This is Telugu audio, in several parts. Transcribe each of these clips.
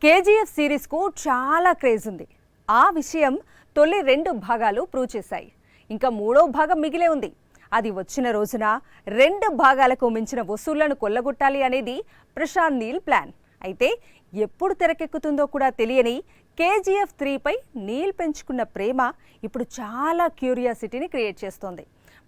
కేజీఎఫ్ సిరీస్కు చాలా క్రేజ్ ఉంది. ఆ విషయం తొలి 2 భాగాలు ప్రూవ్ చేశాయి. ఇంకా 3వ భాగం మిగిలే ఉంది. అది వచ్చిన రోజున 2 భాగాలకు మించిన వసూళ్లను కొల్లగొట్టాలి అనేది ప్రశాంత్ నీల్ ప్లాన్. అయితే ఎప్పుడు తెరకెక్కుతుందో కూడా తెలియని కేజీఎఫ్ 3పై నీల్ పెంచుకున్న ప్రేమ ఇప్పుడు చాలా క్యూరియాసిటీని క్రియేట్ చేస్తోంది.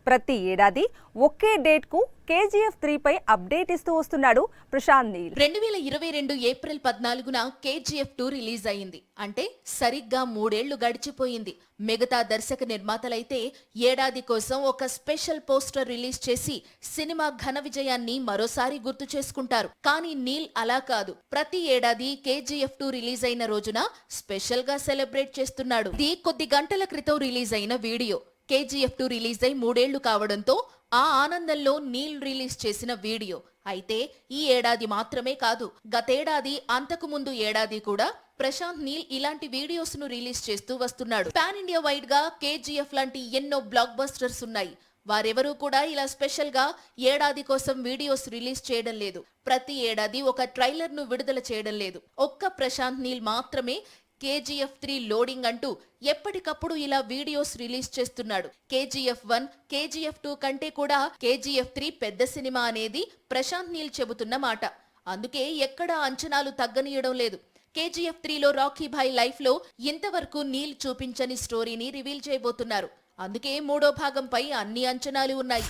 ప్రతి ఏడాది ఒకే డేట్కు కేజీఎఫ్ 3పై అప్డేట్ ఇస్తూ వస్తున్నాడు ప్రశాంత్ నీల్. 2022 ఏప్రిల్ 14న కేజీఎఫ్ 2 రిలీజ్ అయింది. అంటే సరిగ్గా 3 ఏళ్లు గడిచిపోయింది. మిగతా దర్శక నిర్మాతలైతే ఏడాది కోసం ఒక స్పెషల్ పోస్టర్ రిలీజ్ చేసి సినిమా ఘన విజయాన్ని మరోసారి గుర్తు చేసుకుంటారు. కానీ నీల్ అలా కాదు. ప్రతి ఏడాది కేజీఎఫ్ 2 రిలీజ్ అయిన రోజున స్పెషల్ గా సెలబ్రేట్ చేస్తున్నాడు. ఇది కొద్ది గంటల క్రితం రిలీజ్ అయిన వీడియో. కేజీఎఫ్ 2 రిలీజ్ అయి 3 ఏళ్లు కావడంతో ఆ ఆనందంలో నీల్ రిలీజ్ చేసిన వీడియో. అయితే ఈ ఏడాది మాత్రమే కాదు, గతేడాది అంతకు ముందు ఏడాది కూడా ప్రశాంత్ నీల్ ఇలాంటి వీడియోస్ ను రిలీజ్ చేస్తూ వస్తున్నాడు. పాన్ ఇండియా వైడ్ గా కేజీఎఫ్ లాంటి ఎన్నో బ్లాక్ బస్టర్స్ ఉన్నాయి. వారెవరూ కూడా ఇలా స్పెషల్ గా ఏడాది కోసం వీడియోస్ రిలీజ్ చేయడం లేదు. ప్రతి ఏడాది ఒక ట్రైలర్ ను విడుదల చేయడం లేదు. ఒక్క ప్రశాంత్ నీల్ మాత్రమే కేజీఎఫ్ 3 లోడింగ్ అంటూ ఎప్పటికప్పుడు ఇలా వీడియోస్ రిలీజ్ చేస్తున్నాడు. కేజీఎఫ్ 1, కేజీఎఫ్ 2 కంటే కూడా కేజీఎఫ్ 3 పెద్ద సినిమా అనేది ప్రశాంత్ నీల్ చెబుతున్న మాట. అందుకే ఎక్కడా అంచనాలు తగ్గనీయడం లేదు. కేజీఎఫ్ 3లో రాకీ భాయ్ లైఫ్ లో ఇంతవరకు నీల్ చూపించని స్టోరీని రివీల్ చేయబోతున్నారు. అందుకే 3వ భాగంపై అన్ని అంచనాలు ఉన్నాయి.